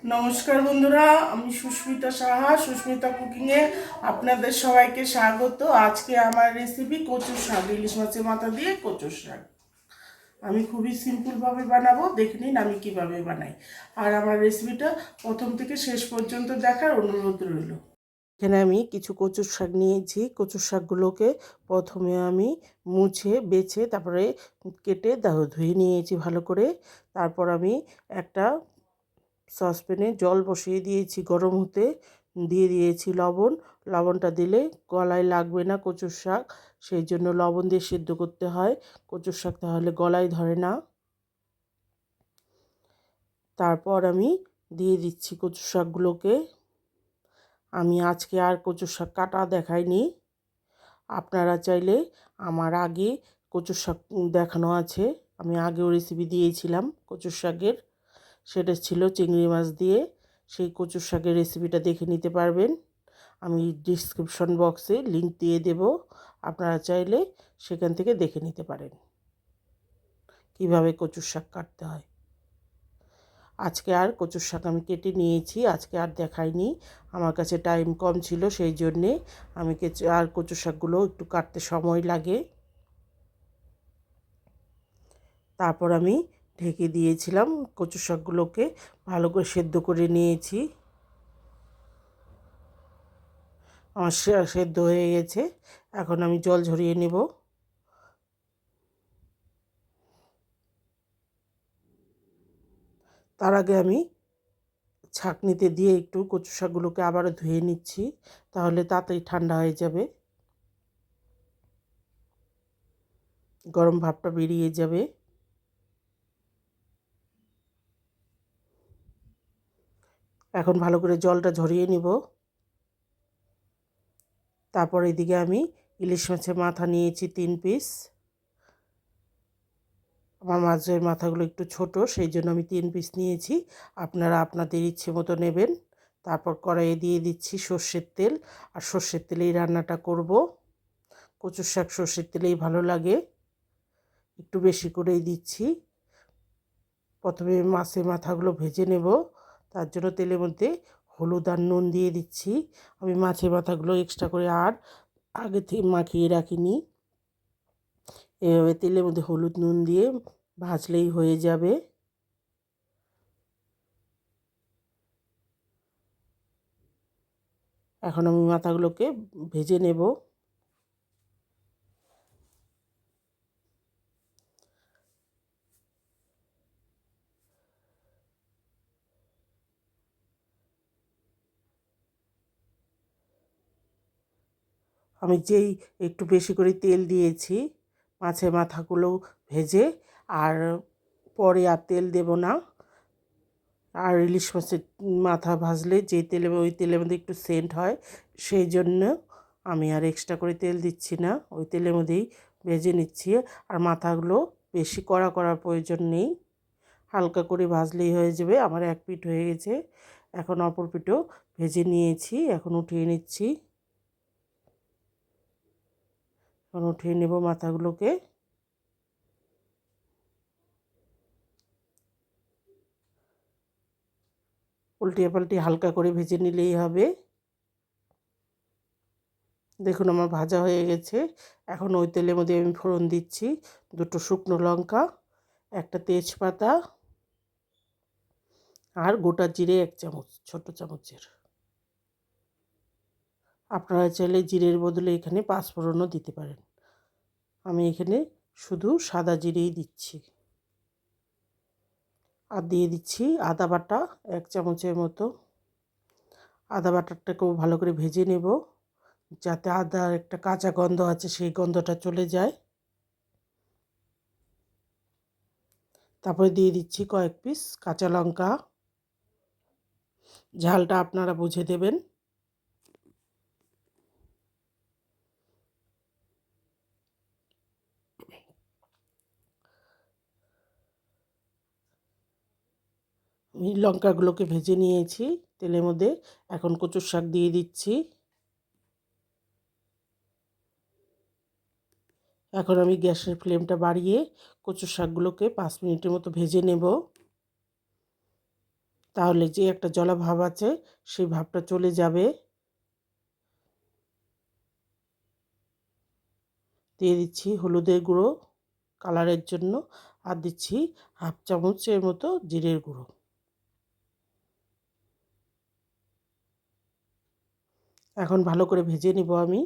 নমস্কার বন্ধুরা, আমি সুস্মিতা সাহা, সুস্মিতা কুকিংয়ে আপনাদের সবাইকে স্বাগত। আজকে আমার রেসিপি কচুর শাক, ইলিশ মাছের মাথা দিয়ে কচুর শাক। আমি খুবই সিম্পলভাবে বানাবো, দেখে নিন আমি কিভাবে বানাই। আর আমার রেসিপিটা প্রথম থেকে শেষ পর্যন্ত দেখার অনুরোধ রইল। এখানে আমি কিছু কচুর শাক নিয়েছি। কচুর শাকগুলোকে প্রথমে আমি মুছে বেছে তারপরে কেটে ধুয়ে নিয়েছি ভালো করে। তারপর আমি একটা সসপ্যানে জল বসিয়ে দিয়েছি গরম হতে, দিয়ে দিয়েছি লবণ। লবণটা দিলে গলায় লাগবে না কচুর শাক, সেই জন্য লবণ দিয়ে সিদ্ধ করতে হয় কচুর শাক, তাহলে গলায় ধরে না। তারপর আমি দিয়ে দিচ্ছি কচুর শাকগুলোকে। আমি আজকে আর কচুর শাক কাটা দেখাইনি, আপনারা চাইলে আমার আগে কচুর শাক দেখানো আছে, আমি আগেও রেসিপি দিয়েছিলাম কচুর শাকের, সেটা ছিল চিংড়ি মাছ দিয়ে। সেই কচুর শাকের রেসিপিটা দেখে নিতে পারবেন। আমি ডিসক্রিপশন বক্সে লিংক দিয়ে দেব, আপনারা চাইলে সেখান থেকে দেখে নিতে পারেন কিভাবে কচুর শাক কাটতে হয়। আজকে আর কচুর শাক আমি কেটে নিয়েছি, আজকে আর দেখাইনি, আমার কাছে টাইম কম ছিল, সেই জন্যে আমি আর কচুর শাকগুলো একটু কাটতে সময় লাগে। তারপর আমি ঢেকে দিয়েছিলাম, কচুর শাকগুলোকে ভালো করে সেদ্ধ করে নিয়েছি। আমার সেদ্ধ হয়ে গেছে, এখন আমি জল ঝরিয়ে নেব। তার আগে আমি ছাঁকনিতে দিয়ে একটু কচু শাকগুলোকে আবারও ধুয়ে নিচ্ছি, তাহলে তাড়াতাড়ি ঠান্ডা হয়ে যাবে, গরম ভাবটা বেরিয়ে যাবে। এখন ভালো করে জলটা ঝরিয়ে নিব। তারপর এদিকে আমি ইলিশ মাছের মাথা নিয়েছি 3 পিস। আমার মাছের মাথাগুলো একটু ছোট, সেই জন্য আমি 3 পিস নিয়েছি, আপনারা আপনাদের ইচ্ছে মতো নেবেন। তারপর কড়াইয়ে দিয়ে দিচ্ছি সর্ষের তেল, আর সর্ষের তেলেই রান্নাটা করব। কচুর শাক সর্ষের তেলেই ভালো লাগে, একটু বেশি করেই দিচ্ছি। প্রথমে মাছের মাথাগুলো ভেজে নেব, তার জন্য তেলের মধ্যে হলুদ আর নুন দিয়ে দিচ্ছি। আমি মাছের মাথাগুলো এক্সট্রা করে আর আগে থেকে মাখিয়ে রাখিনি, এভাবে তেলের মধ্যে হলুদ নুন দিয়ে ভাজলেই হয়ে যাবে। এখন আমি মাথাগুলোকে ভেজে নেব। আমি যেই একটু বেশি করে তেল দিয়েছি মাছের মাথাগুলো ভেজে, আর পরে আর তেল দেব না। আর ইলিশ মাছের মাথা ভাজলে যে তেলে, ওই তেলের মধ্যে একটু সেন্ট হয়, সেই জন্য আমি আর এক্সট্রা করে তেল দিচ্ছি না, ওই তেলের মধ্যেই ভেজে নিচ্ছি। আর মাথাগুলো বেশি কড়া করার প্রয়োজন নেই, হালকা করে ভাজলেই হয়ে যাবে। আমার এক পিঠ হয়ে গেছে, এখন অপর পিঠও ভেজে নিয়েছি, এখন উঠিয়ে নিচ্ছি। এখন উঠিয়ে নেব মাথাগুলোকে। উল্টিয়ে পাল্টিয়ে হালকা করে ভেজে নিলেই হবে। দেখুন আমার ভাজা হয়ে গেছে। এখন ওই তেলের মধ্যে আমি ফোড়ন দিচ্ছি 2টো শুকনো লঙ্কা, একটা তেজপাতা, আর গোটা জিরে 1 চামচ, ছোট চামচের। আপনারা চাইলে জিরের বদলে এখানে 5 ফোড়নও দিতে পারেন, আমি এখানে শুধু সাদা জিরেই দিচ্ছি। আর দিয়ে দিচ্ছি আদা বাটা 1 চামচের মতো। আদা বাটাটাকেও ভালো করে ভেজে নেব, যাতে আদার একটা কাঁচা গন্ধ আছে সেই গন্ধটা চলে যায়। তারপরে দিয়ে দিচ্ছি কয়েক পিস কাঁচা লঙ্কা, ঝালটা আপনারা বুঝে দেবেন। আমি লঙ্কাগুলোকে ভেজে নিয়েছি তেলের মধ্যে, এখন কচুর শাক দিয়ে দিচ্ছি। এখন আমি গ্যাসের ফ্লেমটা বাড়িয়ে কচুর শাকগুলোকে 5 মিনিটের মতো ভেজে নেব। তাহলে যে একটা জলা ভাব আছে সেই ভাবটা চলে যাবে। দিয়ে দিচ্ছি হলুদের গুঁড়ো কালারের জন্য, আর দিচ্ছি হাফ চামচের মতো জিরের গুঁড়ো। এখন ভালো করে ভেজে নিব আমি।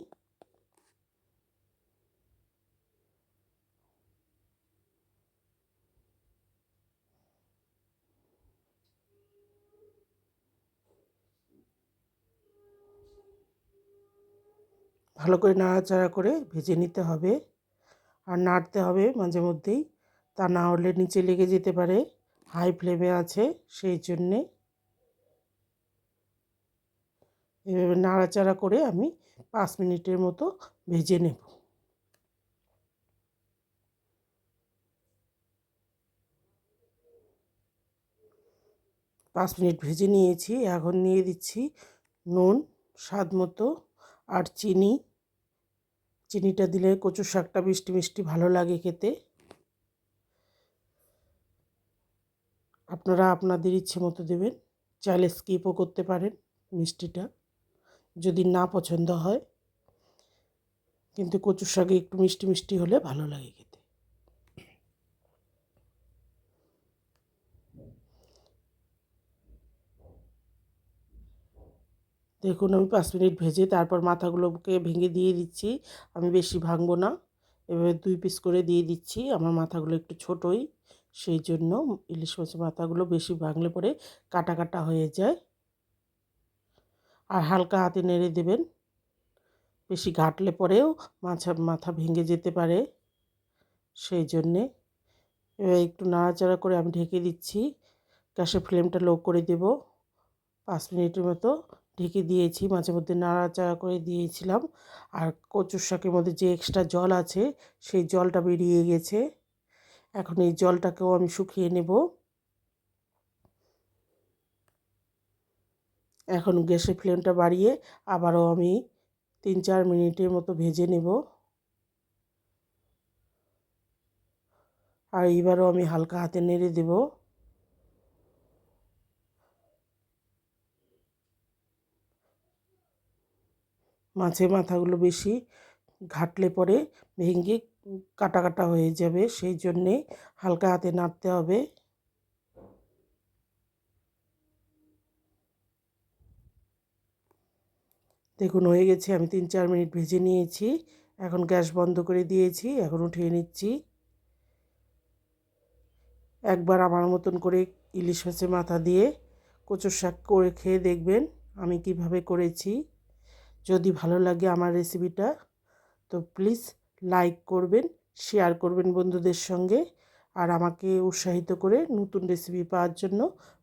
ভালো করে নাড়াচাড়া করে ভেজে নিতে হবে, আর নাড়তে হবে মাঝে মধ্যেই, তা না হলে নিচে লেগে যেতে পারে। হাই ফ্লেমে আছে সেই জন্যে এভাবে নাড়াচাড়া করে আমি 5 মিনিটের মতো ভেজে নেব। 5 মিনিট ভেজে নিয়েছি। এখন নিয়ে দিচ্ছি নুন স্বাদ মতো আর চিনি। চিনিটা দিলে কচুর শাকটা মিষ্টি মিষ্টি ভালো লাগে খেতে। আপনারা আপনাদের ইচ্ছে মতো দেবেন, চাইলে স্কিপও করতে পারেন মিষ্টিটা যদি না পছন্দ হয়, কিন্তু কচুর শাকে একটু মিষ্টি মিষ্টি হলে ভালো লাগে খেতে। দেখুন আমি 5 মিনিট ভেজে তারপর মাথাগুলোকে ভেঙে দিয়ে দিচ্ছি। আমি বেশি ভাঙবো না, এভাবে 2 পিস করে দিয়ে দিচ্ছি। আমার মাথাগুলো একটু ছোটোই, সেই জন্য ইলিশ মাছের মাথাগুলো বেশি ভাঙলে পরে কাটা কাটা হয়ে যায়। আর হালকা হাতে নেড়ে দেবেন, বেশি ঘাটলে পরেও মাথা ভেঙে যেতে পারে, সেই জন্যে এবার একটু নাড়াচাড়া করে আমি ঢেকে দিচ্ছি। গ্যাসের ফ্লেমটা লো করে দেব। 5 মিনিটের মতো ঢেকে দিয়েছি, মাঝে মধ্যে নাড়াচাড়া করে দিয়েছিলাম। আর কচুর শাকের মধ্যে যে এক্সট্রা জল আছে সেই জলটা বেরিয়ে গেছে। এখন এই জলটাকেও আমি শুকিয়ে নেব। এখন গ্যাসের ফ্লেমটা বাড়িয়ে আবারও আমি 3-4 মিনিটের মতো ভেজে নেব। আর এইবারও আমি হালকা হাতে নেড়ে দেব। মাছের মাথাগুলো বেশি ঘাটলে পরে ভেঙে কাটা কাটা হয়ে যাবে, সেই জন্যে হালকা হাতে নাড়তে হবে। দেখুন হয়ে গেছে, আমি 3-4 মিনিট ভেজে নিয়েছি। এখন গ্যাস বন্ধ করে দিয়েছি, এখন উঠিয়ে নিচ্ছি। একবার আমার মতন করে ইলিশ মাছের মাথা দিয়ে কচুর শাক করে খেয়ে দেখবেন আমি কিভাবে করেছি। যদি ভালো লাগে আমার রেসিপিটা তো প্লিজ লাইক করবেন, শেয়ার করবেন বন্ধুদের সঙ্গে, আর আমাকে উৎসাহিত করে নতুন রেসিপি পাওয়ার জন্য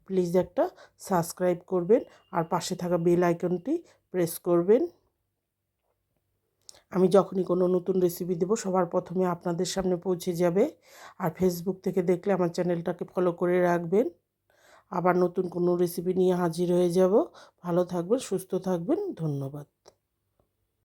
প্লিজ একটা সাবস্ক্রাইব করবেন, আর পাশে থাকা বেল আইকনটি প্রেস করবেন। আমি যখনই কোনো নতুন রেসিপি দেবো সবার প্রথমে আপনাদের সামনে পৌঁছে যাবে। আর ফেসবুক থেকে দেখলে আমার চ্যানেলটাকে ফলো করে রাখবেন। আবার নতুন কোনো রেসিপি নিয়ে হাজির হয়ে যাব। ভালো থাকবেন, সুস্থ থাকবেন, ধন্যবাদ।